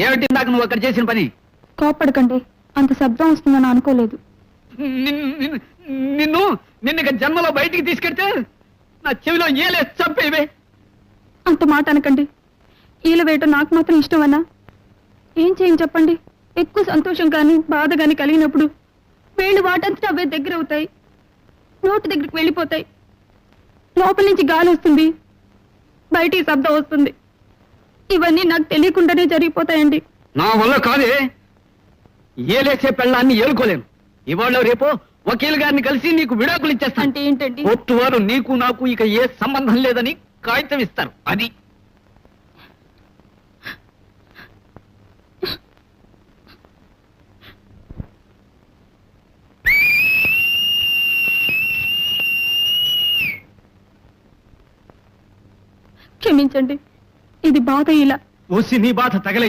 ఏమిటి ఇందాక నువ్వు అక్కడ చేసిన పని? కోపడకండి, అంత శబ్దం వస్తుందని అనుకోలేదు. నిన్ను ఇక జన్మలో బయటికి తీసుకెడితే నా చెవిలో ఏలే చంపేవే. అంత మాట అనకండి. ఈల వేయటం నాకు మాత్రం ఇష్టమన్నా? ఏం చేయని చెప్పండి. ఎక్కువ సంతోషం కానీ బాధ కానీ కలిగినప్పుడు వేళ్ళు వాటంతటా అవే దగ్గర అవుతాయి, నోటి దగ్గరికి వెళ్ళిపోతాయి. లోపల నుంచి గాలి వస్తుంది, బయటికి శబ్దం వస్తుంది. ఇవన్నీ నాకు తెలియకుండానే జరిగిపోతాయండి. నా వల్ల కాదే. ఏలేసే పెళ్ళాన్ని ఏలుకోలేను. ఇవాళ రేపో వకీల్ గారిని కలిసి నీకు విడాకులు ఇచ్చేస్తాను. అంటే ఏంటండి? కోర్టు వారు నీకు నాకు ఇక ఏ సంబంధం లేదని కాగితం ఇస్తారు. అది క్షమించండి, ఇది బాధ. ఇలా నీ బాధ తగలే.